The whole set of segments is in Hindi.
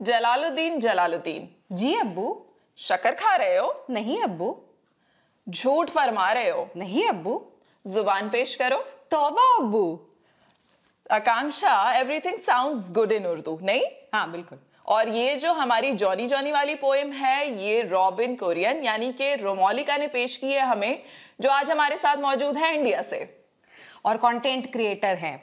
जलालुद्दीन जलालुद्दीन, जी अब्बू। शक्कर खा रहे हो? नहीं अब्बू। झूठ फरमा रहे हो? नहीं अब्बू। जुबान पेश करो। तौबा अब्बू। Akanksha, everything sounds good in Urdu, नहीं? हाँ बिल्कुल। और ये जो हमारी जॉनी जॉनी वाली पोएम है, ये रॉबिन कुरियन यानी कि रोमोलिका ने पेश की है हमें, जो आज हमारे साथ मौजूद है इंडिया से और कंटेंट क्रिएटर है।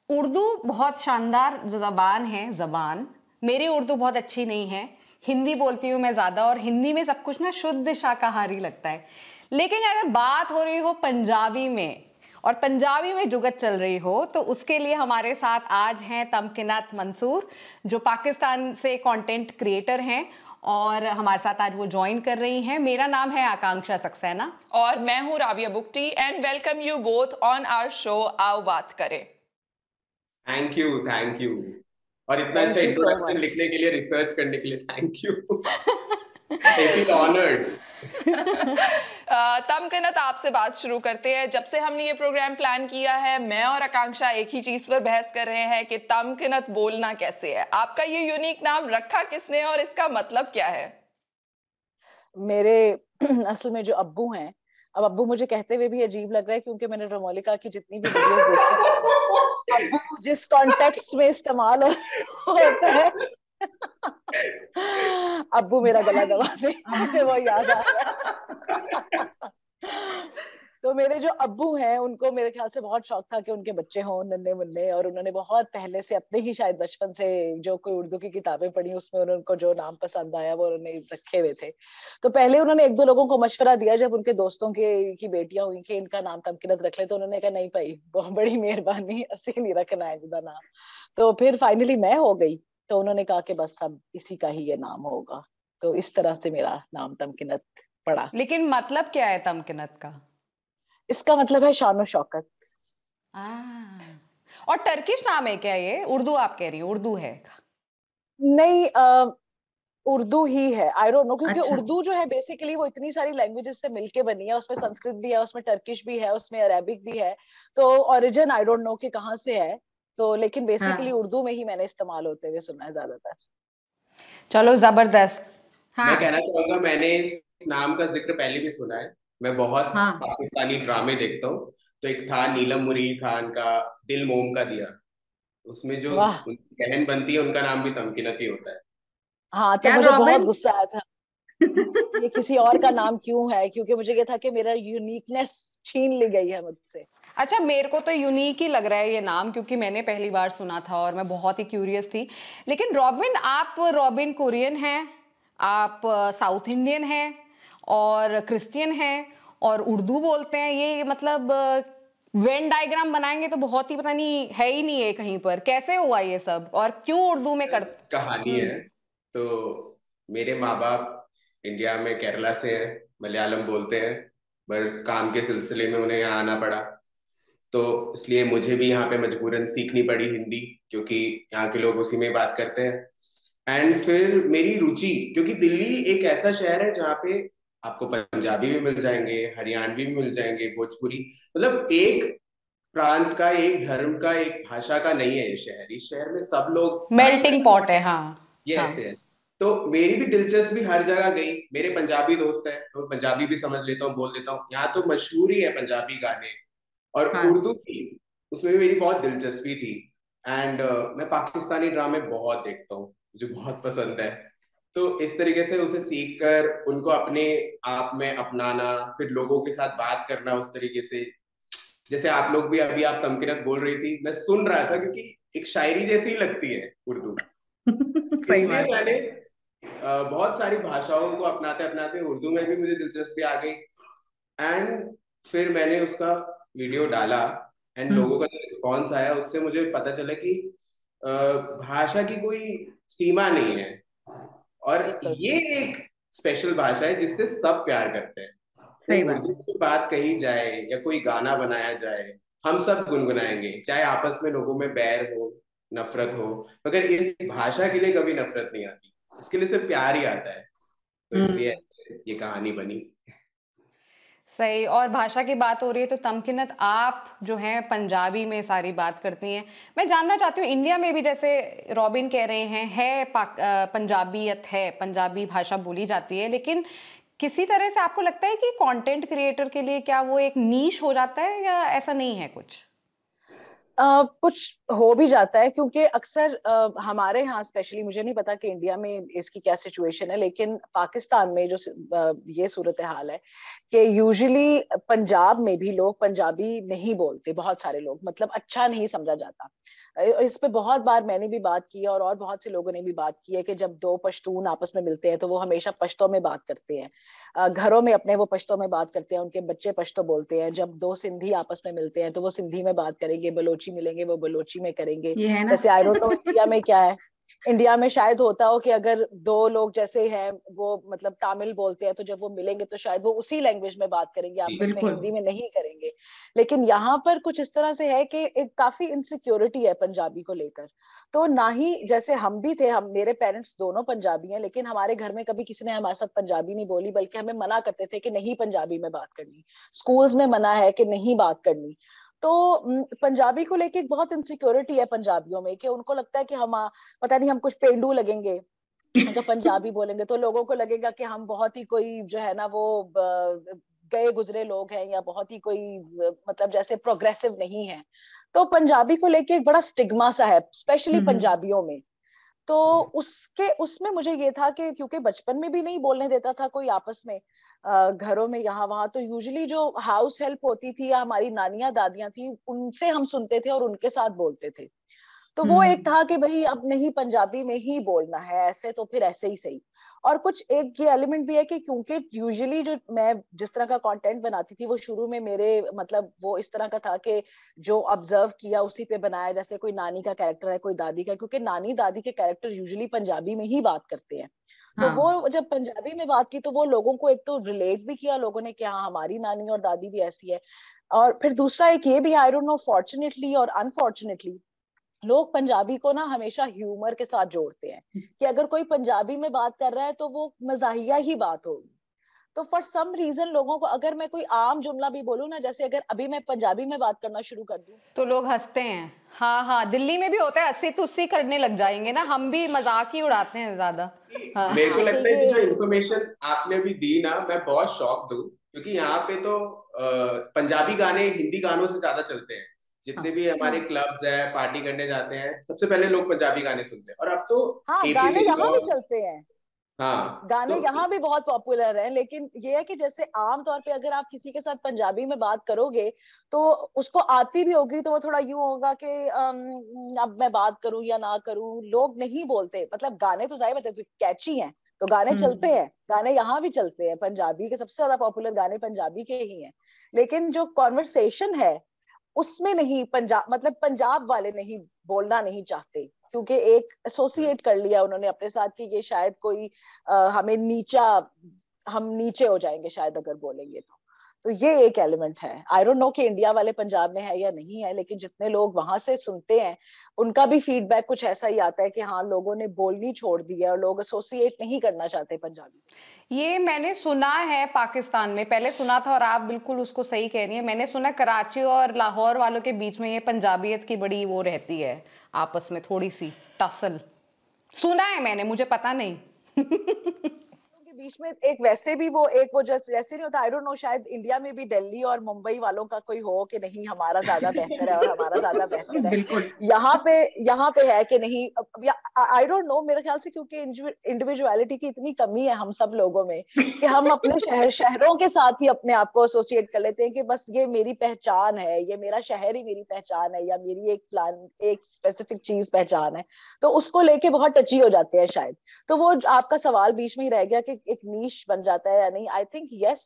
उर्दू बहुत शानदार ज़बान। मेरी उर्दू बहुत अच्छी नहीं है, हिंदी बोलती हूँ मैं ज़्यादा, और हिंदी में सब कुछ ना शुद्ध शाकाहारी लगता है। लेकिन अगर बात हो रही हो पंजाबी में, और पंजाबी में जुगत चल रही हो, तो उसके लिए हमारे साथ आज हैं तमकिनत मंसूर, जो पाकिस्तान से कंटेंट क्रिएटर हैं, और हमारे साथ आज वो ज्वाइन कर रही हैं। मेरा नाम है आकांक्षा सक्सेना और मैं हूँ Rabia Bukti, and welcome you both on our show आओ बात करें। थैंक यू और इतना अच्छा इंट्रोडक्शन लिखने के लिए, रिसर्च करने के लिए thank you. I feel honoured. Tamkinat, आपसे बात शुरू करते हैं। जब से हमने ये प्रोग्राम प्लान किया है, मैं और आकांक्षा एक ही चीज पर बहस कर रहे हैं कि तमकिनत बोलना कैसे है। आपका ये यूनिक नाम रखा किसने और इसका मतलब क्या है? मेरे असल में जो अब्बू हैं, अब अब्बू मुझे कहते हुए भी अजीब लग रहा है, क्योंकि मैंने रोमोलिका की जितनी भी वीडियोस देखी, अब्बू जिस कॉन्टेक्स्ट में इस्तेमाल होता है, अब्बू मेरा गला दबा दे, मुझे वो याद आ रहा। तो मेरे जो अब्बू हैं, उनको मेरे ख्याल से बहुत शौक था कि उनके बच्चे हों नन्हे मुन्ने, और उन्होंने बहुत पहले से, अपने ही शायद बचपन से, जो कोई उर्दू की किताबें पढ़ी उसमें उनको जो नाम पसंद आया वो उन्होंने रखे हुए थे। तो पहले उन्होंने एक दो लोगों को मशवरा दिया, जब उनके दोस्तों की बेटियां हुई कि इनका नाम तमकिनत रख ले, तो उन्होंने कहा नहीं भाई, बहुत बड़ी मेहरबानी, असली नहीं रखना है इनका नाम। तो फिर फाइनली मैं हो गई, तो उन्होंने कहा कि बस अब इसी का ही ये नाम होगा। तो इस तरह से मेरा नाम तमकिनत पड़ा। लेकिन मतलब क्या है तमकिनत का? इसका मतलब है शान शौकत। और टर्किश नाम है क्या ये? उर्दू आप कह रही हो? उर्दू है? नहीं, उर्दू ही है। आई डोंट नो, क्योंकि अच्छा। उर्दू जो है बेसिकली वो इतनी सारी लैंग्वेजेस से मिलके बनी है। उसमें संस्कृत भी है, उसमें टर्किश भी है, उसमें अरेबिक भी है। तो ओरिजिन आई डोंट नो कि कहाँ से है, तो लेकिन बेसिकली उर्दू में ही मैंने इस्तेमाल होते हुए सुना है ज्यादातर। चलो जबरदस्त। मैं कहना चाहूंगा, मैंने इस नाम का जिक्र पहले भी सुना है। मैं बहुत पाकिस्तानी ड्रामे देखता हूँ। तो एक था नीलम मुरीर खान का दिल मोम का दिया, उसमें जो उनकी बहन बनती है उनका नाम भी तमकिनत ही होता है। हाँ, तो मुझे बहुत गुस्सा आया था ये किसी और का नाम क्यों है, क्योंकि मुझे ये था कि मेरा यूनिकनेस छीन ली गई है मुझसे। अच्छा, मेरे को तो यूनिक ही लग रहा है ये नाम, क्योंकि मैंने पहली बार सुना था और मैं बहुत ही क्यूरियस थी। लेकिन रॉबिन, आप रॉबिन कुरियन हैं, आप साउथ इंडियन हैं और क्रिश्चियन हैं और उर्दू बोलते हैं। ये मतलब वेन डायग्राम बनाएंगे तो बहुत ही, पता नहीं है ही नहीं है कहीं पर। कैसे हुआ ये सब और क्यों उर्दू में कर? कहानी है। तो मेरे माँ बाप इंडिया में केरला से हैं, मलयालम बोलते हैं, पर काम के सिलसिले में उन्हें यहाँ आना पड़ा। तो इसलिए मुझे भी यहाँ पे मजबूरन सीखनी पड़ी हिंदी, क्योंकि यहाँ के लोग उसी में बात करते हैं। एंड फिर मेरी रुचि, क्योंकि दिल्ली एक ऐसा शहर है जहाँ पे आपको पंजाबी भी मिल जाएंगे, हरियाणवी भी मिल जाएंगे, भोजपुरी, मतलब एक प्रांत का, एक धर्म का, एक भाषा का नहीं है ये शहर। इस शहर में सब लोग मेल्टिंग पॉट है। हाँ, ये ऐसे है। तो मेरी भी दिलचस्पी हर जगह गई। मेरे पंजाबी दोस्त हैं, तो पंजाबी भी समझ लेता हूँ, बोल देता हूँ। यहाँ तो मशहूर ही है पंजाबी गाने। और उर्दू की, उसमें भी मेरी बहुत दिलचस्पी थी। एंड मैं पाकिस्तानी ड्रामे बहुत देखता हूँ, मुझे बहुत पसंद है। तो इस तरीके से उसे सीख कर उनको अपने आप में अपनाना, फिर लोगों के साथ बात करना उस तरीके से, जैसे आप लोग भी अभी आप तमकिनत बोल रही थी, मैं सुन रहा था, क्योंकि एक शायरी जैसी ही लगती है उर्दू। इसलिए मैंने बहुत सारी भाषाओं को अपनाते अपनाते उर्दू में भी मुझे दिलचस्पी आ गई। एंड फिर मैंने उसका वीडियो डाला, एंड लोगों का जो रिस्पॉन्स आया उससे मुझे पता चला कि भाषा की कोई सीमा नहीं है, और ये एक स्पेशल भाषा है जिससे सब प्यार करते हैं। तो उर्दू की बात कही जाए या कोई गाना बनाया जाए, हम सब गुनगुनाएंगे, चाहे आपस में लोगों में बैर हो, नफरत हो, मगर इस भाषा के लिए कभी नफरत नहीं आती, इसके लिए सिर्फ प्यार ही आता है। तो इसलिए ये कहानी बनी। सही। और भाषा की बात हो रही है तो तमकिनत, आप जो हैं पंजाबी में सारी बात करती हैं। मैं जानना चाहती हूँ, इंडिया में भी जैसे रॉबिन कह रहे हैं पंजाबियत है, पंजाबी भाषा बोली जाती है, लेकिन किसी तरह से आपको लगता है कि कंटेंट क्रिएटर के लिए क्या वो एक नीश हो जाता है या ऐसा नहीं है कुछ? कुछ हो भी जाता है, क्योंकि अक्सर हमारे यहाँ स्पेशली, मुझे नहीं पता कि इंडिया में इसकी क्या सिचुएशन है, लेकिन पाकिस्तान में जो ये सूरत हाल है कि यूजुअली पंजाब में भी लोग पंजाबी नहीं बोलते, बहुत सारे लोग, मतलब अच्छा नहीं समझा जाता। इस पे बहुत बार मैंने भी बात की है और बहुत से लोगों ने भी बात की है कि जब दो पश्तून आपस में मिलते हैं तो वो हमेशा पश्तो में बात करते हैं, घरों में अपने वो पश्तो में बात करते हैं, उनके बच्चे पश्तो बोलते हैं। जब दो सिंधी आपस में मिलते हैं तो वो सिंधी में बात करेंगे, बलोची मिलेंगे वो बलोची में करेंगे। ये है ना। जैसे आई डोंट नो इंडिया में क्या है, इंडिया में शायद होता हो कि अगर दो लोग जैसे हैं वो मतलब तमिल बोलते हैं तो जब वो मिलेंगे तो शायद वो उसी लैंग्वेज में बात करेंगे, आपस में हिंदी में नहीं करेंगे। लेकिन यहाँ पर कुछ इस तरह से है कि एक काफी इनसिक्योरिटी है पंजाबी को लेकर। तो ना ही, जैसे हम भी थे, हम मेरे पेरेंट्स दोनों पंजाबी हैं, लेकिन हमारे घर में कभी किसी ने हमारे साथ पंजाबी नहीं बोली, बल्कि हमें मना करते थे कि नहीं पंजाबी में बात करनी, स्कूल्स में मना है कि नहीं बात करनी। तो पंजाबी को लेके एक बहुत इनसिक्योरिटी है पंजाबियों में, कि उनको लगता है कि हम पता नहीं हम कुछ पेंडू लगेंगे तो पंजाबी बोलेंगे तो लोगों को लगेगा कि हम बहुत ही कोई जो है ना वो गए गुजरे लोग हैं, या बहुत ही कोई मतलब जैसे प्रोग्रेसिव नहीं है। तो पंजाबी को लेके एक बड़ा स्टिग्मा सा है, स्पेशली पंजाबियों में। तो उसके उसमें मुझे ये था कि क्योंकि बचपन में भी नहीं बोलने देता था कोई आपस में, घरों में यहाँ वहां, तो यूजुअली जो हाउस हेल्प होती थी या हमारी नानियां दादियां थी, उनसे हम सुनते थे और उनके साथ बोलते थे। तो वो एक था कि भाई अब नहीं, पंजाबी में ही बोलना है, ऐसे तो फिर ऐसे ही सही। और कुछ एक ये एलिमेंट भी है कि क्योंकि यूजुअली जो मैं जिस तरह का कंटेंट बनाती थी वो शुरू में मेरे मतलब वो इस तरह का था कि जो ऑब्जर्व किया उसी पे बनाया, जैसे कोई नानी का कैरेक्टर है, कोई दादी का, क्योंकि नानी दादी के कैरेक्टर यूजुअली पंजाबी में ही बात करते हैं। तो वो जब पंजाबी में बात की तो वो लोगों को एक तो रिलेट भी किया लोगों ने कि हाँ हमारी नानी और दादी भी ऐसी है। और फिर दूसरा एक ये भी, आई डोंट नो फॉर्चुनेटली और अनफॉर्चुनेटली, लोग पंजाबी को ना हमेशा ह्यूमर के साथ जोड़ते हैं कि अगर कोई पंजाबी में बात कर रहा है तो वो मजाहिया ही बात होगी। तो फॉर सम रीजन लोगों को, अगर मैं कोई आम जुमला भी बोलूं ना, जैसे अगर अभी मैं पंजाबी में बात करना शुरू कर दूं तो लोग हंसते हैं। हाँ हाँ, दिल्ली में भी होता है, अस्सी तुस्सी करने लग जाएंगे ना, हम भी मजाक ही उड़ाते हैं ज्यादा। हाँ मेरे को हाँ, लगता है कि जो इन्फॉर्मेशन आपने अभी दी ना, मैं बहुत शॉक्ड हूँ, क्योंकि यहाँ पे तो पंजाबी गाने हिंदी गानों से ज्यादा चलते हैं। जितने भी हमारे क्लब्स है, पार्टी करने जाते हैं, सबसे पहले लोग पंजाबी गाने सुनते हैं। और अब तो हाँ एपी गाने में भी यहाँ भी बहुत। चलते हैं, हाँ गाने तो यहाँ भी बहुत पॉपुलर हैं। लेकिन ये है कि जैसे आम तौर पे अगर आप किसी के साथ पंजाबी में बात करोगे तो उसको आती भी होगी तो वो थोड़ा यूं होगा कि अब मैं बात करूं या ना करूं, लोग नहीं बोलते। मतलब गाने तो जाहिर बात है कैची हैं तो गाने चलते हैं, गाने यहाँ भी चलते हैं, पंजाबी के सबसे ज्यादा पॉपुलर गाने पंजाबी के ही हैं। लेकिन जो कॉन्वर्सेशन है उसमें नहीं, पंजाब मतलब पंजाब वाले नहीं बोलना नहीं चाहते, क्योंकि एक एसोसिएट कर लिया उन्होंने अपने साथ कि ये शायद कोई हमें नीचा, हम नीचे हो जाएंगे शायद अगर बोलेंगे तो ये एक एलिमेंट है। आई डोंट नो कि इंडिया वाले पंजाब में है या नहीं है, लेकिन जितने लोग वहां से सुनते हैं उनका भी फीडबैक कुछ ऐसा ही आता है कि हाँ लोगों ने बोलनी छोड़ दी है और लोग एसोसिएट नहीं करना चाहते पंजाबी। ये मैंने सुना है, पाकिस्तान में पहले सुना था, और आप बिल्कुल उसको सही कह रही हैं। मैंने सुना कराची और लाहौर वालों के बीच में ये पंजाबियत की बड़ी वो रहती है, आपस में थोड़ी सी टसल, सुना है मैंने, मुझे पता नहीं। के बीच में एक वैसे भी वो एक वो जैसे नहीं होता, आई डोंट नो, शायद इंडिया में भी दिल्ली और मुंबई वालों का कोई हो कि नहीं हमारा ज्यादा बेहतर है और हमारा ज्यादा बेहतर है। बिल्कुल। यहाँ पे है कि नहीं, आई डोंट नो, मेरे ख्याल से क्योंकि इंडिविजुअलिटी की इतनी कमी है हम सब लोगों में कि हम अपने शहरों के साथ ही अपने आप को एसोसिएट कर लेते हैं कि बस ये मेरी पहचान है, ये मेरा शहर ही मेरी पहचान है, या मेरी एक स्पेसिफिक चीज पहचान है। तो उसको लेके बहुत टची हो जाते हैं शायद। तो वो आपका सवाल बीच में ही रह गया कि एक नीश बन जाता है या नहीं। आई थिंक यस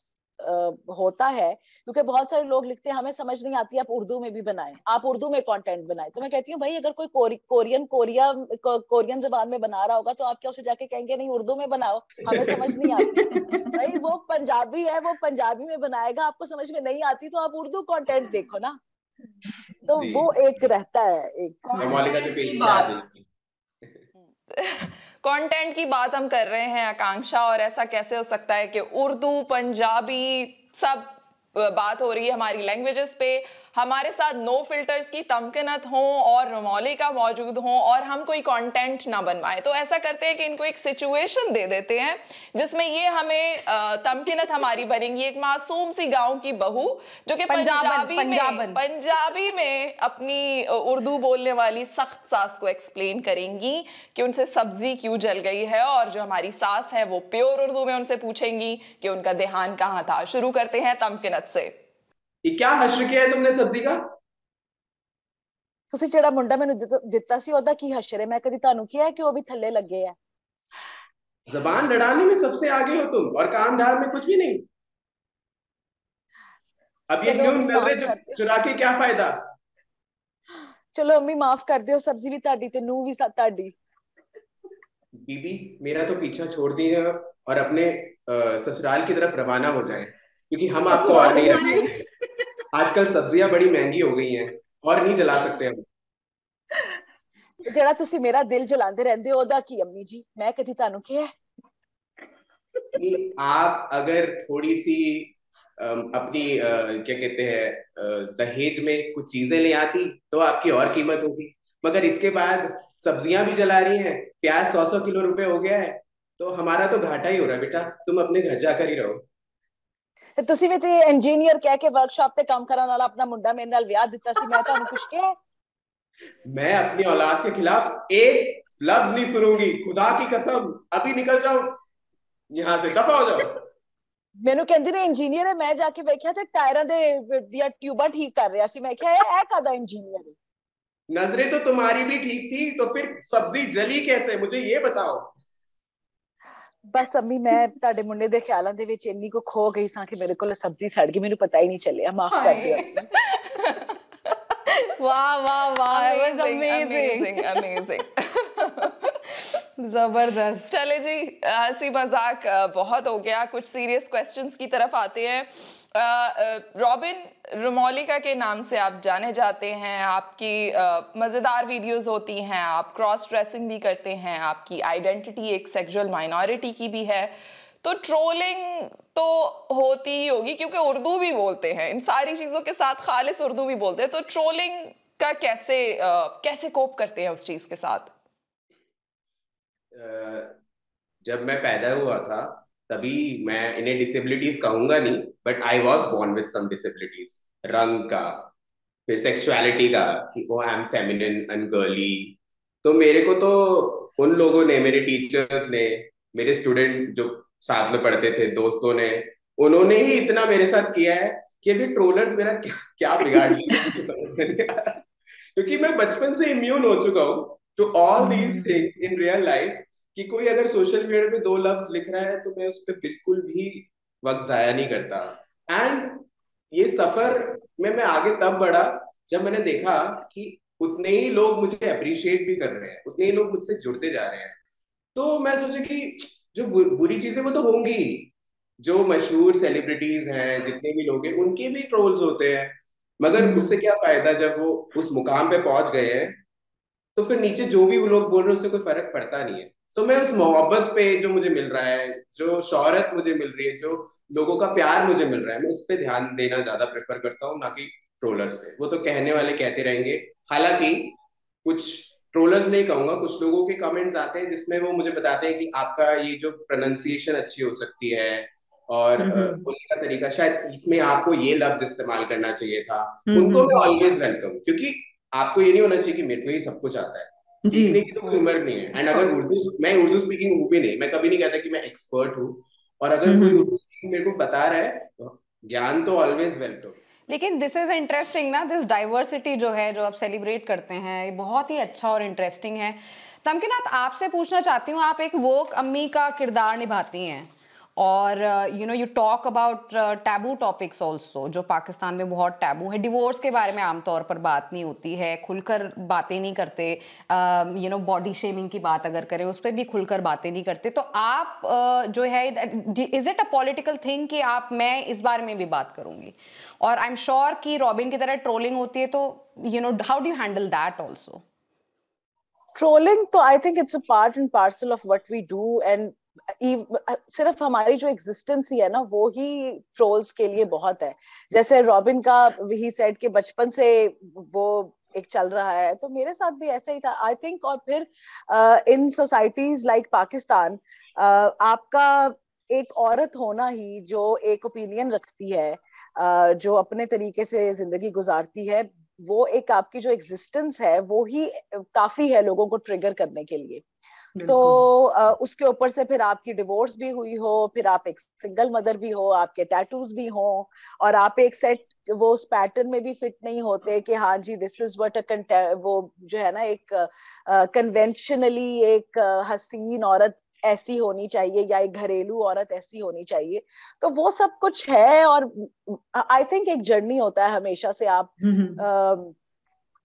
होता है, क्योंकि बहुत सारे लोग लिखते हैं हमें समझ नहीं आती, आप उर्दू में भी बनाएं, आप उर्दू में कंटेंट बनाएं। तो मैं कहती हूँ भाई अगर कोई कोरियन जबान में बना रहा होगा तो आप क्या उसे जाके कहेंगे नहीं उर्दू में बनाओ, हमें समझ नहीं आती। भाई वो पंजाबी है, वो पंजाबी में बनाएगा, आपको समझ में नहीं आती तो आप उर्दू कंटेंट देखो ना। तो वो एक रहता है एक मौलिका तो पेज पे आ जाएगी। कंटेंट की बात हम कर रहे हैं आकांक्षा, और ऐसा कैसे हो सकता है कि उर्दू पंजाबी सब बात हो रही है हमारी लैंग्वेजेस पे, हमारे साथ नो फिल्टर्स की तमकिनत हो और रुमौलिका मौजूद हो और हम कोई कंटेंट ना बनवाएं, तो ऐसा करते हैं कि इनको एक सिचुएशन दे देते हैं जिसमें ये हमें तमकिनत हमारी बनेंगी एक मासूम सी गांव की बहू जो कि पंजाबी में अपनी उर्दू बोलने वाली सख्त सास को एक्सप्लेन करेंगी कि उनसे सब्जी क्यों जल गई है, और जो हमारी सास है वो प्योर उर्दू में उनसे पूछेंगी कि उनका देहांत कहाँ था। शुरू करते हैं तमकिनत से। ये क्या हश्र किया है तुमने सब्जी का? ਤੁਸੀਂ ਜਿਹੜਾ ਮੁੰਡਾ ਮੈਨੂੰ ਦਿੱਤਾ ਸੀ ਉਹਦਾ ਕੀ ਹਸ਼ਰ ਹੈ? ਮੈਂ ਕਦੀ ਤੁਹਾਨੂੰ ਕਿਹਾ ਕਿ ਉਹ ਵੀ ਥੱਲੇ ਲੱਗੇ ਆ? जबान लड़ाने में सबसे आगे हो तुम और काम धाम में कुछ भी नहीं। अब ये न्यू नजरें चुरा के क्या फायदा? चलो अम्मी माफ कर दियो, सब्जी भी ताड़ी ते नूह भी ताड़ी। बीबी मेरा तो पीछा छोड़ दिए और अपने ससुराल की तरफ रवाना हो जाएं, क्योंकि हम आपको और नहीं रखेंगे। आजकल सब्जियां बड़ी महंगी हो गई हैं और नहीं जला सकते हम। ਜਿਹੜਾ ਤੁਸੀਂ ਮੇਰਾ ਦਿਲ ਜਲਾਉਂਦੇ ਰਹਿੰਦੇ ਹੋ ਉਹਦਾ ਕੀ अम्मी जी? मैं कभी ਤੁਹਾਨੂੰ किया? आप अगर थोड़ी सी अपनी क्या कहते हैं दहेज में कुछ चीजें ले आती तो आपकी और कीमत होगी, मगर इसके बाद सब्जियां भी जला रही हैं, प्याज 100 किलो रुपए हो गया है, तो हमारा तो घाटा ही हो रहा है। बेटा तुम अपने घर जाकर ही रहो। ਤੁਸੀਂ ਵੀ ਤੇ ਇੰਜੀਨੀਅਰ ਕਹਿ ਕੇ ਵਰਕਸ਼ਾਪ ਤੇ ਕੰਮ ਕਰਨ ਵਾਲਾ ਆਪਣਾ ਮੁੰਡਾ ਮੇਰੇ ਨਾਲ ਵਿਆਹ ਦਿੱਤਾ ਸੀ, मैं ਤੁਹਾਨੂੰ कुछ किया? मैं अपनी औलाद के खिलाफ एक लफ्ज नहीं सुनूंगी, खुदा की कसम। अभी निकल जाओ यहाँ से, दफा हो जाओ। ਮੈਨੂੰ ਕਹਿੰਦੀ ਨੇ ਇੰਜੀਨੀਅਰ ਹੈ, ਮੈਂ ਜਾ ਕੇ ਵੇਖਿਆ ਤੇ ਟਾਇਰਾਂ ਦੇ ਦੀਆਂ ਟਿਊਬਾਂ ਠੀਕ ਕਰ ਰਿਹਾ ਸੀ। ਮੈਂ ਕਿਹਾ ਇਹ ਕਾਦਾ ਇੰਜੀਨੀਅਰ ਹੈ? नजरें तो तुम्हारी भी ठीक थी, तो फिर सब्जी जली कैसे, मुझे ये बताओ। बस अम्मी मैं ਤੁਹਾਡੇ ਮੁੰਡੇ ਦੇ ਖਿਆਲਾਂ ਦੇ ਵਿੱਚ ਇੰਨੀ ਕੋ ਖੋ ਗਈ ਸਾਂ ਕਿ ਮੇਰੇ ਕੋਲ ਸਬਜ਼ੀ ਸੜ ਗਈ, ਮੈਨੂੰ ਪਤਾ ਹੀ ਨਹੀਂ ਚੱਲਿਆ। ਮਾਫ कर दियो। वाह वाह वाह, अमेजिंग अमेजिंग। जबरदस्त। चले जी, हंसी मजाक बहुत हो गया, कुछ सीरियस क्वेश्चंस की तरफ आते हैं। रॉबिन, रुमौलिका के नाम से आप जाने जाते हैं, आपकी मज़ेदार वीडियोस होती हैं, आप क्रॉस ड्रेसिंग भी करते हैं, आपकी आइडेंटिटी एक सेक्सुअल माइनॉरिटी की भी है, तो ट्रोलिंग तो होती ही होगी क्योंकि उर्दू भी बोलते हैं, इन सारी चीज़ों के साथ खालिस उर्दू भी बोलते हैं, तो ट्रोलिंग का कैसे कोप करते हैं उस चीज़ के साथ? जब मैं पैदा हुआ था तभी, मैं इन्हें डिसेबिलिटीज कहूंगा नहीं, but I was born with some disabilities, रंग का, फिर सेक्सुअलिटी का, कि वो I am feminine and girly. तो मेरे को तो उन लोगों ने, मेरे टीचर्स ने, मेरे स्टूडेंट जो साथ में पढ़ते थे, दोस्तों ने, उन्होंने ही इतना मेरे साथ किया है कि अभी ट्रोलर्स मेरा क्या बिगाड़ लिया मुझे समझ में नहीं आ रहा, क्योंकि मैं बचपन से इम्यून हो चुका हूँ to all these things in real life, कि कोई अगर सोशल मीडिया पे 2 लफ्ज लिख रहा है तो मैं उस पर बिल्कुल भी वक्त जाया नहीं करता। एंड ये सफर में मैं आगे तब बढ़ा जब मैंने देखा कि उतने ही लोग मुझे अप्रिशिएट भी कर रहे हैं, उतने ही लोग मुझसे जुड़ते जा रहे हैं। तो मैं सोचा कि जो बुरी चीजें वो तो होंगी, जो मशहूर सेलिब्रिटीज हैं, जितने भी लोग हैं, उनके भी ट्रोल्स होते हैं, मगर उससे क्या फायदा जब वो उस मुकाम पे पहुंच गए हैं, तो फिर नीचे जो भी वो लोग बोल रहे हैं उससे कोई फर्क पड़ता नहीं है। तो मैं उस मोहब्बत पे जो मुझे मिल रहा है, जो शोहरत मुझे मिल रही है, जो लोगों का प्यार मुझे मिल रहा है, मैं उस पर ध्यान देना ज्यादा प्रेफर करता हूँ, ना कि ट्रोलर्स पे। वो तो कहने वाले कहते रहेंगे, हालांकि कुछ ट्रोलर्स नहीं कहूंगा, कुछ लोगों के कमेंट्स आते हैं जिसमें वो मुझे बताते हैं कि आपका ये जो प्रोनाउंसिएशन अच्छी हो सकती है और बोलने का तरीका, शायद इसमें आपको ये लफ्ज इस्तेमाल करना चाहिए था। उनको मैं ऑलवेज वेलकम, क्योंकि आपको ये नहीं होना चाहिए कि मेरे को ही सब कुछ आता है, सीखने की तो कोई उम्र नहीं है। एंड अगर मैं उर्दू स्पीकिंग हूँ भी नहीं, मैं कभी नहीं कहता कि मैं एक्सपर्ट हूँ, और अगर कोई उर्दू स्पीकिंग मेरे को बता रहा है तो ज्ञान तो ऑलवेज वेलकम। लेकिन दिस इज इंटरेस्टिंग ना, दिस डाइवर्सिटी जो है, जो आप सेलिब्रेट करते हैं, ये बहुत ही अच्छा और इंटरेस्टिंग है। तमकिनत, आपसे पूछना चाहती हूँ, आप एक वोक अम्मी का किरदार निभाती हैं और you talk about taboo topics also, जो पाकिस्तान में बहुत टैबू है। डिवोर्स के बारे में आमतौर पर बात नहीं होती है, खुलकर बातें नहीं करते, बॉडी शेमिंग की बात अगर करें उस पर भी खुलकर बातें नहीं करते। तो आप जो है, is it a political thing कि मैं इस बारे में भी बात करूंगी? और आई एम श्योर कि रॉबिन की तरह ट्रोलिंग होती है, तो how do you handle that also? Trolling तो I think it's a part and parcel of what we do, and सिर्फ हमारी जो एग्जिस्टेंस ही है ना, वो ही ट्रोल्स के लिए बहुत है। जैसे रॉबिन का ही सेड कि बचपन से वो एक चल रहा है, तो मेरे साथ भी ऐसा ही था आई थिंक। और फिर इन सोसाइटीज लाइक पाकिस्तान, आपका एक औरत होना ही जो एक ओपिनियन रखती है, जो अपने तरीके से जिंदगी गुजारती है, वो एक आपकी जो एग्जिस्टेंस है वो ही काफी है लोगों को ट्रिगर करने के लिए। तो उसके ऊपर से फिर आपकी डिवोर्स भी हुई हो, फिर आप एक सिंगल मदर भी हो, आपके टैटूज भी हो, और आप एक सेट वो उस पैटर्न में भी फिट नहीं होते कि हाँ जी दिस इज व्हाट वो जो है ना एक कन्वेंशनली एक हसीन औरत ऐसी होनी चाहिए या एक घरेलू औरत ऐसी होनी चाहिए। तो वो सब कुछ है। और आई थिंक एक जर्नी होता है हमेशा से, आप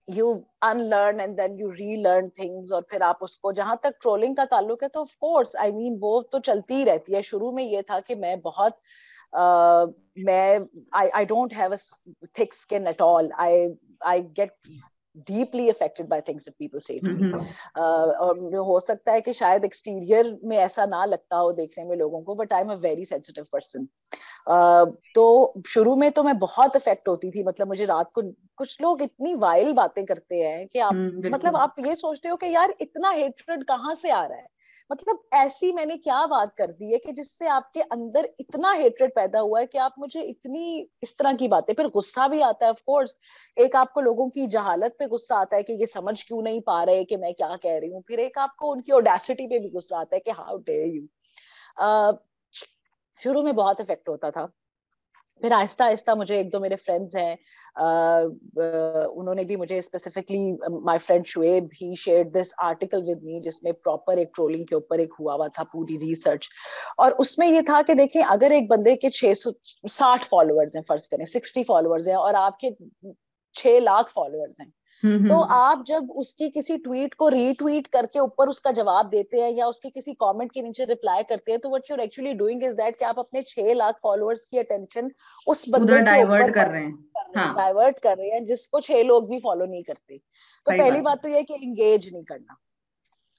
you unlearn and then you relearn things. और फिर आप उसको, जहां तक ट्रोलिंग का ताल्लुक है तो ऑफ कोर्स आई मीन वो तो चलती ही रहती है। शुरू में ये था कि मैं बहुत मैं I don't have a thick skin at all, I get deeply affected by things that people say to me. और हो सकता है कि शायद एक्सटीरियर में ऐसा ना लगता हो देखने में लोगों को, but I am a very sensitive person. तो शुरू में तो मैं बहुत इफेक्ट होती थी। मतलब मुझे रात को कुछ लोग इतनी वाइल्ड बातें करते हैं कि आप मतलब आप ये सोचते हो कि यार इतना हेट्रेड कहाँ से आ रहा है। मतलब ऐसी मैंने क्या बात कर दी है कि जिससे आपके अंदर इतना हेट्रेड पैदा हुआ है कि आप मुझे इतनी इस तरह की बातें। फिर गुस्सा भी आता है ऑफ कोर्स। एक आपको लोगों की जहालत पे गुस्सा आता है कि ये समझ क्यों नहीं पा रहे कि मैं क्या कह रही हूँ। फिर एक आपको उनकी ऑडेसिटी पे भी गुस्सा आता है कि हाउ डेयर यू। शुरू में बहुत इफेक्ट होता था। फिर आहिस्ता आहिस्ता मुझे एक दो मेरे फ्रेंड्स हैं, उन्होंने भी मुझे specifically, my friend Shoaib, he shared this article with me जिसमें प्रॉपर एक ट्रोलिंग के ऊपर एक हुआ था पूरी रिसर्च। और उसमें ये था कि देखें, अगर एक बंदे के 660 फॉलोअर्स हैं, फर्ज करें 60 फॉलोअर्स हैं, और आपके 6 लाख फॉलोअर्स हैं, तो आप जब उसकी किसी ट्वीट को रीट्वीट करके ऊपर उसका जवाब देते हैं या उसके किसी कमेंट के नीचे रिप्लाई करते हैं, तो what you are actually doing is that कि आप अपने 6 लाख फॉलोअर्स की अटेंशन उस बंदे के ऊपर कर रहे हैं, डाइवर्ट कर रहे हैं जिसको 6 लोग भी फॉलो नहीं करते। तो पहली बात तो यह है कि एंगेज नहीं करना।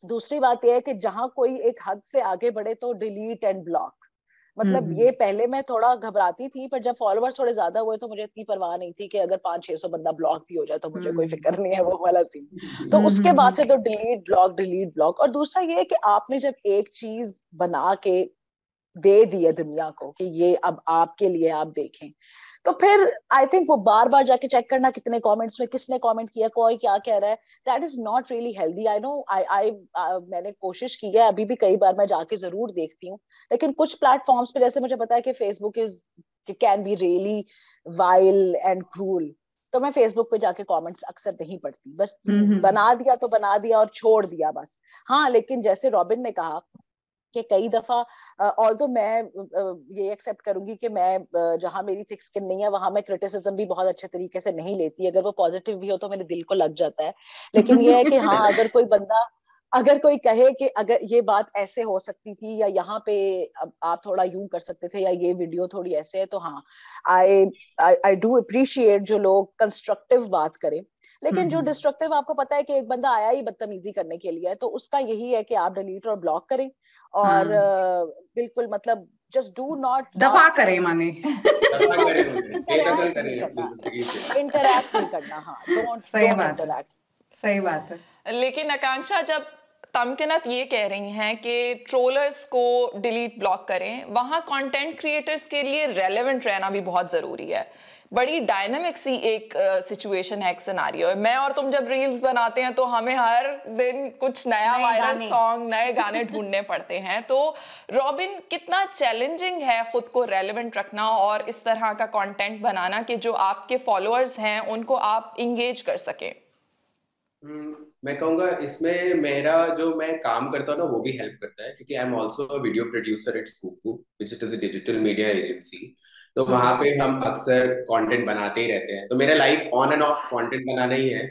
दूसरी बात यह है कि जहां कोई एक हद से आगे बढ़े तो डिलीट एंड ब्लॉक। मतलब ये पहले मैं थोड़ा घबराती थी, पर जब फॉलोअर्स थोड़े ज्यादा हुए तो मुझे इतनी परवाह नहीं थी कि अगर 500-600 बंदा ब्लॉक भी हो जाए तो मुझे कोई फिक्र नहीं है, वो वाला सीन। तो उसके बाद से तो डिलीट ब्लॉक। और दूसरा ये है कि आपने जब एक चीज बना के दे दी है दुनिया को कि ये अब आपके लिए, आप देखें, तो फिर आई थिंक वो बार बार जाके चेक करना कितने कमेंट्स में किसने कमेंट किया, कोई क्या कह रहा है, that is not really healthy. I know, I मैंने कोशिश की है, अभी भी कई बार मैं जाके जरूर देखती हूँ, लेकिन कुछ प्लेटफॉर्म्स पे जैसे मुझे पता है कि Facebook can be really while and cruel, तो मैं फेसबुक पे जाके कमेंट्स अक्सर नहीं पढ़ती, बस बना दिया तो बना दिया और छोड़ दिया बस। हाँ, लेकिन जैसे रॉबिन ने कहा कि कई दफा, ऑल्दो मैं ये एक्सेप्ट करूंगी कि मैं जहां मेरी थिक स्किन नहीं है वहां मैं क्रिटिसिज्म भी बहुत अच्छे तरीके से नहीं लेती, अगर वो पॉजिटिव भी हो तो मेरे दिल को लग जाता है। लेकिन ये है कि हाँ, अगर कोई कहे कि अगर ये बात ऐसे हो सकती थी या यहाँ पे आप थोड़ा यूं कर सकते थे या ये वीडियो थोड़ी ऐसे है, तो हाँ, आई डू अप्रिशिएट जो लोग कंस्ट्रक्टिव बात करें। लेकिन जो डिस्ट्रक्टिव, आपको पता है कि एक बंदा आया ही बदतमीजी करने के लिए, तो उसका यही है कि आप डिलीट और ब्लॉक करें और बिल्कुल मतलब जस्ट डू नॉट दफा करें, माने इंटरैक्ट नहीं करना। हाँ, डोंट इंटरैक्ट। सही बात है। लेकिन आकांक्षा, जब तमकिनत ये कह रही हैं कि ट्रोलर्स को डिलीट ब्लॉक करें, वहां कंटेंट क्रिएटर्स के लिए रेलेवेंट रहना भी बहुत जरूरी है। बड़ी डायनामिक सी एक सिचुएशन है, एक सिनारियो है। मैं और तुम जब रील्स बनाते हैं तो हमें हर दिन कुछ नया वायरल सॉन्ग, नए गाने ढूंढने पड़ते हैं। तो रॉबिन, कितना चैलेंजिंग है खुद को रेलेवेंट रखना और इस तरह का कंटेंट बनाना कि जो आपके फॉलोअर्स हैं उनको आप इंगेज कर सकें? मैं कहूँगा इसमें मेरा जो मैं काम करता हूँ ना वो भी हेल्प करता है, क्योंकि I am also a video producer at ScoopWhoop which is a digital media agency. तो वहाँ पे हम अक्सर कंटेंट बनाते ही रहते हैं, तो मेरा life on and off content बनाना ही है।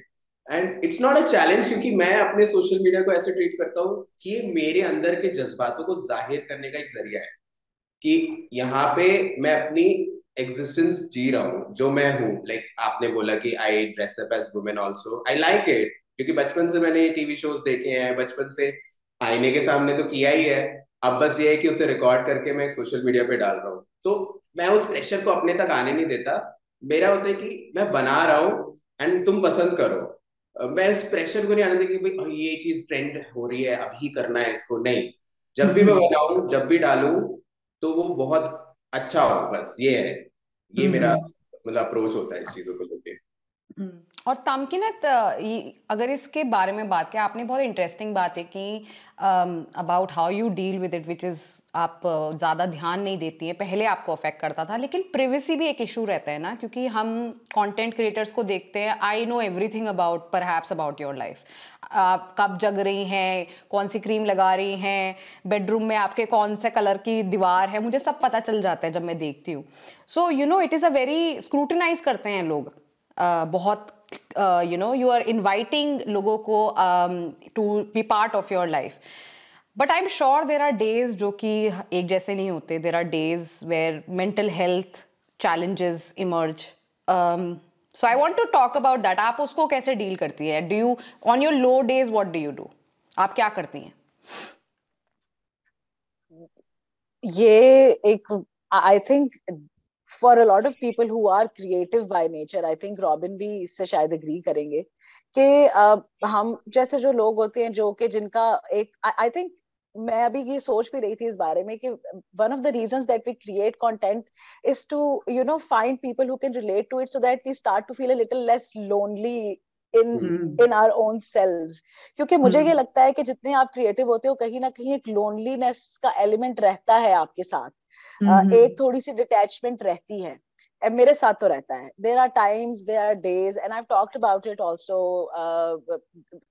And it's not a challenge, क्योंकि मैं अपने सोशल मीडिया को ऐसे ट्रीट करता हूँ कि ये मेरे अंदर के जज्बातों को जाहिर करने का एक जरिया है, कि यहाँ पे मैं अपनी एग्जिस्टेंस जी रहा हूँ जो मैं हूँ। लाइक आपने बोला कि I dress up as women also, I like it, क्योंकि बचपन से मैंने टीवी शोज देखे हैं, बचपन से आईने के सामने तो किया ही है। अब बस ये है कि उसे रिकॉर्ड करके मैं सोशल मीडिया पे डाल रहा हूँ। तो मैं उस प्रेशर को अपने तक आने नहीं देता। मेरा होता है कि मैं बना रहा हूँ एंड तुम पसंद करो। मैं इस प्रेशर को नहीं आने देती कि भाई ये चीज ट्रेंड हो रही है अभी करना है इसको, नहीं। जब भी मैं बनाऊं, जब भी डालूं, तो वो बहुत अच्छा हो, बस ये है। ये मेरा मतलब अप्रोच होता है इस चीजों को लेके। और तमकीनत, अगर इसके बारे में बात किया आपने, बहुत इंटरेस्टिंग बात है कि about how you deal with it, which is आप ज़्यादा ध्यान नहीं देती हैं, पहले आपको अफेक्ट करता था, लेकिन प्रिवेसी भी एक इशू रहता है ना, क्योंकि हम कंटेंट क्रिएटर्स को देखते हैं। I know everything about perhaps about your life, आप कब जग रही हैं, कौन सी क्रीम लगा रही हैं, बेडरूम में आपके कौन से कलर की दीवार है, मुझे सब पता चल जाता है जब मैं देखती हूँ। So you know it is a very scrutinise करते हैं लोग बहुत। you know, you are inviting लोगों को to be part of your life, but I'm sure there are days जो कि एक जैसे नहीं होते. There are days where mental health challenges emerge. So I want to talk about that. आप उसको कैसे डील करती है? Do you, on your low days, what do you do? आप क्या करती हैं? ये एक, I think for a lot of people who are creative by nature, I think robin भी इससे शायद एग्री करेंगे कि हम जैसे जो लोग होते हैं जो कि जिनका एक, I think मैं अभी ये सोच भी रही थी इस बारे में कि one of the reasons that we create content is to, you know, find people who can relate to it so that we start to feel a little less lonely in our own selves. क्योंकि मुझे ये लगता है कि जितने आप क्रिएटिव होते हो, कहीं ना कहीं एक लोनलीनेस का एलिमेंट रहता है आपके साथ, एक थोड़ी सी डिटैचमेंट रहती है। मेरे साथ तो रहता है। There are times, there are days, and I've talked about it also,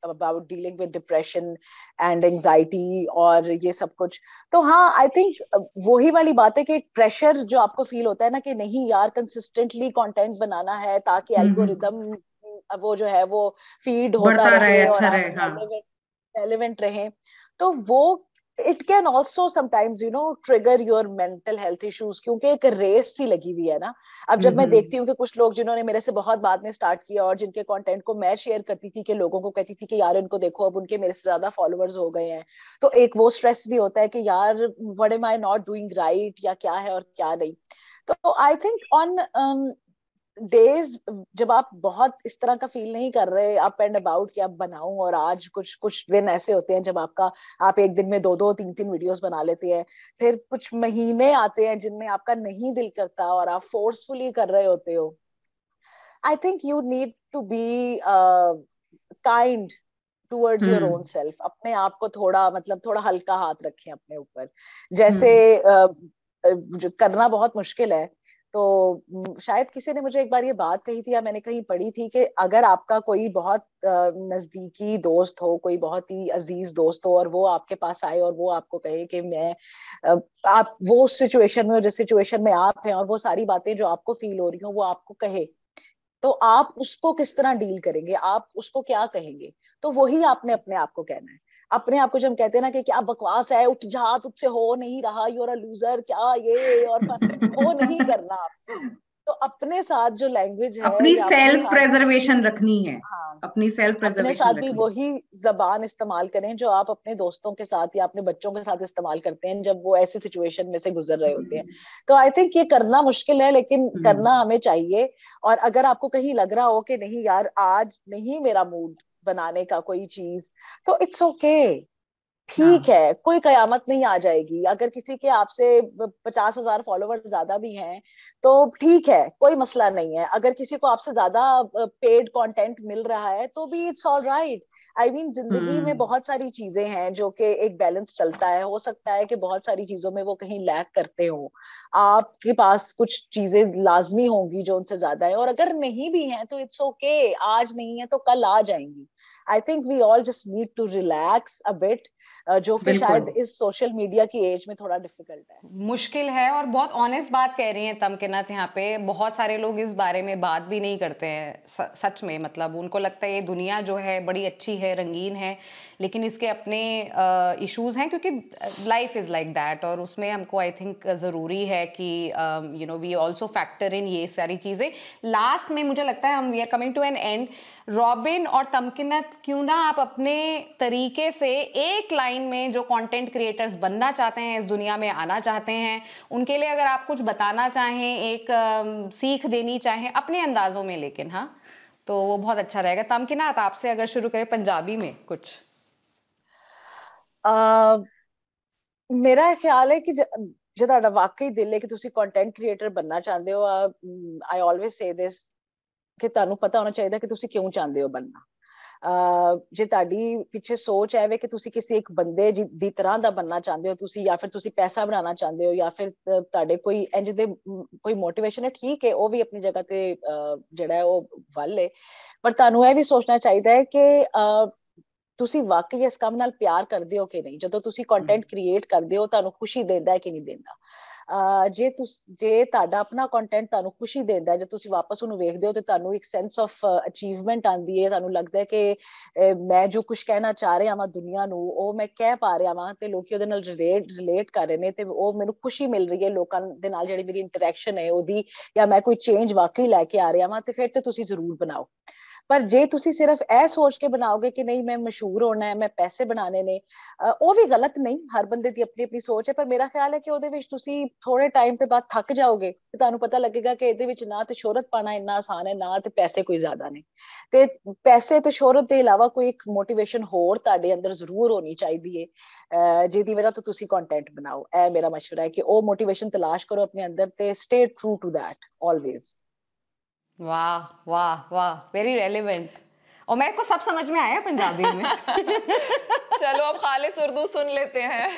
about dealing with depression and anxiety और ये सब कुछ। तो हाँ, I think वही वाली बात है कि एक प्रेशर जो आपको फील होता है ना कि नहीं यार कंसिस्टेंटली कंटेंट बनाना है ताकि एल्गोरिदम वो जो है वो फीड होता रहे और आप रेलेवेंट रहे। तो वो it can also sometimes, you know, trigger your mental health issues, क्योंकि एक रेस सी लगी हुई है ना। अब जब मैं देखती हूँ कि कुछ लोग जिन्होंने मेरे से बहुत बाद में स्टार्ट किया और जिनके कंटेंट को मैं शेयर करती थी कि लोगों को कहती थी कि यार इनको देखो अब उनके मेरे से ज्यादा फॉलोअर्स हो गए हैं, तो एक वो स्ट्रेस भी होता है कि यार what am I not doing right, या क्या है और क्या नहीं। तो आई थिंक ऑन डेज जब आप बहुत इस तरह का फील नहीं कर रहे अप एंड अबाउट कि आप बनाऊं, और आज कुछ कुछ दिन ऐसे होते हैं जब आप एक दिन में 2-2 3-3 वीडियोस बना लेते हैं, फिर कुछ महीने आते हैं जिनमें आपका नहीं दिल करता और आप फोर्सफुली कर रहे होते हो। I think you need to be kind towards your own self. अपने आप को थोड़ा मतलब थोड़ा हल्का हाथ रखें अपने ऊपर। जैसे जो करना बहुत मुश्किल है, तो शायद किसी ने मुझे एक बार ये बात कही थी या मैंने कहीं पढ़ी थी कि अगर आपका कोई बहुत नजदीकी दोस्त हो, कोई बहुत ही अजीज दोस्त हो, और वो आपके पास आए और वो आपको कहे कि मैं आप वो सिचुएशन में, जिस सिचुएशन में आप हैं, और वो सारी बातें जो आपको फील हो रही हो वो आपको कहे, तो आप उसको किस तरह डील करेंगे, आप उसको क्या कहेंगे? तो वही आपने अपने आप को कहना है। अपने आप को जब हम कहते हैं ना कि क्या बकवास है, उठ जा, तुझसे हो नहीं रहा, यू आर अ लूजर, क्या ये और वो नहीं करना आपको। तो अपने साथ जो लैंग्वेज है अपनी या अपने सेल्फ साथ, प्रेजर्वेशन रखनी है। हाँ, अपनी सेल्फ अपने साथ प्रेजर्वेशन भी रखनी है। वही जबान इस्तेमाल करें जो आप अपने दोस्तों के साथ या अपने बच्चों के साथ इस्तेमाल करते हैं जब वो ऐसी सिचुएशन में से गुजर रहे होते हैं। तो आई थिंक ये करना मुश्किल है, लेकिन करना हमें चाहिए। और अगर आपको कहीं लग रहा हो कि नहीं यार आज नहीं मेरा मूड बनाने का कोई चीज, तो इट्स ओके, ठीक है, कोई कयामत नहीं आ जाएगी। अगर किसी के आपसे 50,000 फॉलोवर ज्यादा भी हैं तो ठीक है, कोई मसला नहीं है। अगर किसी को आपसे ज्यादा पेड कंटेंट मिल रहा है तो भी it's all right. I mean जिंदगी में बहुत सारी चीजें हैं जो कि एक बैलेंस चलता है। हो सकता है कि बहुत सारी चीजों में वो कहीं लैक करते हो, आपके पास कुछ चीजें लाजमी होंगी जो उनसे ज्यादा है, और अगर नहीं भी हैं तो इट्स ओके, आज नहीं है तो कल आ जाएंगी। I think we all just need to relax a bit, जो कि शायद इस सोशल मीडिया की एज में थोड़ा डिफिकल्ट है, मुश्किल है। और बहुत ऑनेस्ट बात कह रही हैं तमकिनत यहाँ पे। बहुत सारे लोग इस बारे में बात भी नहीं करते हैं सच में। मतलब उनको लगता है ये दुनिया जो है बड़ी अच्छी है, रंगीन है, लेकिन इसके अपने इश्यूज हैं, क्योंकि लाइफ इज़ लाइक दैट। और उसमें हमको आई थिंक ज़रूरी है कि you know we also factor in ये सारी चीज़ें। लास्ट में मुझे लगता है हम we are coming to an end. Robin और तमकिनत, क्यों ना आप अपने तरीके से एक लाइन में जो कंटेंट क्रिएटर्स बनना चाहते हैं, इस दुनिया में आना चाहते हैं, उनके लिए अगर आप कुछ बताना चाहें, एक सीख देनी चाहें अपने अंदाजों में, लेकिन हाँ, तो वो बहुत अच्छा रहेगा। तमकिनत, आपसे अगर शुरू करें पंजाबी में कुछ। मेरा ख्याल है कि जो ਤੁਹਾਡਾ ਵਾਕਈ ਦਿਲ ਹੈ ਕਿ ਤੁਸੀਂ ਕੰਟੈਂਟ ਕ੍ਰੀਏਟਰ ਬਣਨਾ ਚਾਹੁੰਦੇ ਹੋ, ਆਈ ਆਲਵੇਜ਼ ਸੇ ਦਿਸ ਕਿ ਤੁਹਾਨੂੰ ਪਤਾ ਹੋਣਾ ਚਾਹੀਦਾ ਕਿ ਤੁਸੀਂ ਕਿਉਂ ਚਾਹੁੰਦੇ ਹੋ ਬਣਨਾ। ਜੇ ਤੁਹਾਡੀ ਪਿੱਛੇ ਸੋਚ ਹੈ ਵੇ ਕਿ ਤੁਸੀਂ ਕਿਸੇ ਇੱਕ ਬੰਦੇ ਦੀ ਤਰ੍ਹਾਂ ਦਾ ਬਣਨਾ ਚਾਹੁੰਦੇ ਹੋ ਤੁਸੀਂ, ਜਾਂ ਫਿਰ ਤੁਸੀਂ ਪੈਸਾ ਬਣਾਉਣਾ ਚਾਹੁੰਦੇ ਹੋ, ਜਾਂ ਫਿਰ ਤੁਹਾਡੇ ਕੋਈ ਇੰਜ ਦੇ ਕੋਈ ਮੋਟੀਵੇਸ਼ਨ ਹੈ, ਠੀਕ ਹੈ, ਉਹ ਵੀ ਆਪਣੀ ਜਗ੍ਹਾ ਤੇ ਜਿਹੜਾ ਹੈ ਉਹ ਵੱਲ ਹੈ, ਪਰ ਤੁਹਾਨੂੰ ਇਹ ਵੀ ਸੋਚਣਾ ਚਾਹੀਦਾ ਹੈ ਕਿ ਤੁਸੀਂ ਵਾਕਈ ਇਸ ਕੰਮ ਨਾਲ ਪਿਆਰ ਕਰਦੇ ਹੋ ਕਿ ਨਹੀਂ। ਜਦੋਂ ਤੁਸੀਂ ਕੰਟੈਂਟ ਕ੍ਰੀਏਟ ਕਰਦੇ ਹੋ ਤੁਹਾਨੂੰ ਖੁਸ਼ੀ ਦਿੰਦਾ ਹੈ ਕਿ ਨਹੀਂ ਦਿੰਦਾ। ਜੇ ਤੁਹਾਡਾ ਆਪਣਾ ਕੰਟੈਂਟ ਤੁਹਾਨੂੰ ਖੁਸ਼ੀ ਦਿੰਦਾ, ਜੇ ਤੁਸੀਂ ਵਾਪਸ ਉਹਨੂੰ ਵੇਖਦੇ ਹੋ ਤੇ ਤੁਹਾਨੂੰ ਇੱਕ ਸੈਂਸ ਆਫ ਅਚੀਵਮੈਂਟ ਆਉਂਦੀ ਹੈ, ਤੁਹਾਨੂੰ ਲੱਗਦਾ ਹੈ ਕਿ ਮੈਂ ਜੋ ਕੁਝ ਕਹਿਣਾ ਚਾਹ ਰਿਹਾ ਵਾਂ ਦੁਨੀਆ ਨੂੰ ਉਹ ਮੈਂ ਕਹਿ ਪਾ ਰਿਹਾ ਵਾਂ ਤੇ ਲੋਕੀ ਉਹਦੇ ਨਾਲ ਰਿਲੇਟ ਕਰ ਰਹੇ ਨੇ ਤੇ ਉਹ ਮੈਨੂੰ ਖੁਸ਼ੀ ਮਿਲ ਰਹੀ ਹੈ ਲੋਕਾਂ ਦੇ ਨਾਲ, ਜਿਹੜੀ ਮੇਰੀ ਇੰਟਰੈਕਸ਼ਨ ਹੈ ਉਹਦੀ, ਜਾਂ ਮੈਂ ਕੋਈ ਚੇਂਜ ਵਾਕਈ ਲੈ ਕੇ ਆ ਰਿਹਾ ਵਾਂ, ਤੇ ਫਿਰ ਤੇ ਤੁਸੀਂ ਜ਼ਰੂਰ ਬਣਾਓ। ਪਰ ਜੇ ਤੁਸੀਂ ਸਿਰਫ ਇਹ ਸੋਚ ਕੇ ਬਣਾਓਗੇ ਕਿ ਨਹੀਂ ਮੈਂ ਮਸ਼ਹੂਰ ਹੋਣਾ ਹੈ, ਮੈਂ ਪੈਸੇ ਬਣਾਣੇ ਨੇ, ਉਹ ਵੀ ਗਲਤ ਨਹੀਂ, ਹਰ ਬੰਦੇ ਦੀ ਆਪਣੀ ਆਪਣੀ ਸੋਚ ਹੈ, ਪਰ ਮੇਰਾ ਖਿਆਲ ਹੈ ਕਿ ਉਹਦੇ ਵਿੱਚ ਤੁਸੀਂ ਥੋੜੇ ਟਾਈਮ ਤੇ ਬਾਅਦ ਥੱਕ ਜਾਓਗੇ ਤੇ ਤੁਹਾਨੂੰ ਪਤਾ ਲੱਗੇਗਾ ਕਿ ਇਹਦੇ ਵਿੱਚ ਨਾ ਤੇ ਸ਼ੋਹਰਤ ਪਾਣਾ ਇੰਨਾ ਆਸਾਨ ਹੈ, ਨਾ ਤੇ ਪੈਸੇ ਕੋਈ ਜ਼ਿਆਦਾ ਨੇ, ਤੇ ਪੈਸੇ ਤੇ ਸ਼ੋਹਰਤ ਦੇ ਇਲਾਵਾ ਕੋਈ ਇੱਕ ਮੋਟੀਵੇਸ਼ਨ ਹੋਰ ਤੁਹਾਡੇ ਅੰਦਰ ਜ਼ਰੂਰ ਹੋਣੀ ਚਾਹੀਦੀ ਹੈ ਜਿਹਦੀ ਵਜ੍ਹਾ ਤੋਂ ਤੁਸੀਂ ਕੰਟੈਂਟ ਬਣਾਓ। ਇਹ ਮੇਰਾ ਮਸ਼ਵਰਾ ਹੈ ਕਿ ਉਹ ਮੋਟੀਵੇਸ਼ਨ ਤਲਾਸ਼ ਕਰੋ ਆਪਣੇ ਅੰਦਰ ਤੇ stay true to that always. वाह वाह वाह, वेरी रेलेवेंट, और मेरे को सब समझ में आया पंजाबी में। चलो अब खालिस उर्दू सुन लेते हैं।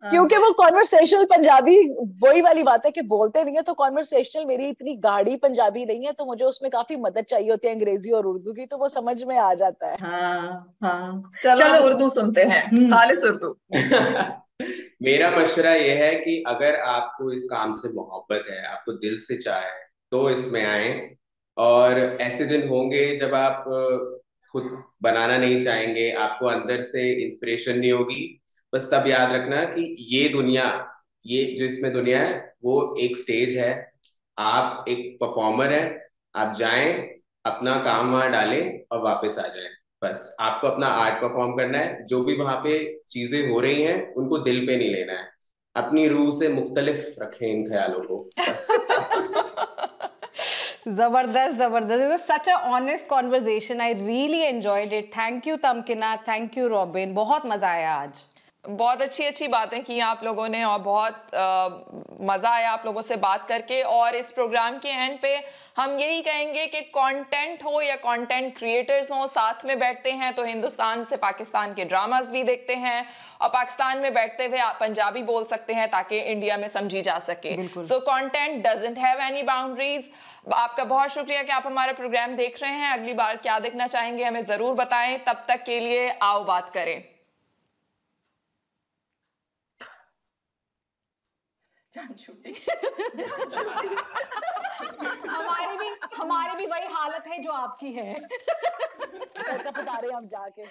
क्योंकि वो कॉन्वर्सेशनल पंजाबी, वही वाली बात है कि बोलते नहीं है, तो कॉन्वर्सेशनल मेरी इतनी गाढ़ी पंजाबी नहीं है, तो मुझे उसमें काफी मदद चाहिए होती है अंग्रेजी और उर्दू की, तो वो समझ में आ जाता है। हाँ हाँ, चलो उर्दू सुनते हैं, खालिस उर्दू। मेरा मशवरा ये है कि अगर आपको इस काम से मोहब्बत है, आपको दिल से चाह है, तो इसमें आए। और ऐसे दिन होंगे जब आप खुद बनाना नहीं चाहेंगे, आपको अंदर से इंस्पिरेशन नहीं होगी, बस तब याद रखना कि ये दुनिया, ये जो इसमें दुनिया है वो एक स्टेज है, आप एक परफॉर्मर हैं, आप जाएं, अपना काम वहां डालें और वापस आ जाएं। बस आपको अपना आर्ट परफॉर्म करना है, जो भी वहां पे चीजें हो रही हैं उनको दिल पे नहीं लेना है, अपनी रूह से मुख्तलिफ रखें इन ख्यालों को बस। जबरदस्त जबरदस्त, it was such a honest conversation, I really enjoyed it. Thank you Tamkeena, thank you Robin, बहुत मजा आया आज। बहुत अच्छी अच्छी बातें की आप लोगों ने और बहुत मज़ा आया आप लोगों से बात करके। और इस प्रोग्राम के एंड पे हम यही कहेंगे कि कंटेंट हो या कंटेंट क्रिएटर्स हो, साथ में बैठते हैं तो हिंदुस्तान से पाकिस्तान के ड्रामास भी देखते हैं और पाकिस्तान में बैठते हुए आप पंजाबी बोल सकते हैं ताकि इंडिया में समझी जा सके। So content doesn't have any boundaries. आपका बहुत शुक्रिया कि आप हमारे प्रोग्राम देख रहे हैं। अगली बार क्या देखना चाहेंगे हमें ज़रूर बताएं। तब तक के लिए आओ बात करें। हमारी भी वही हालत है जो आपकी है। बता रहे हैं हम जाके।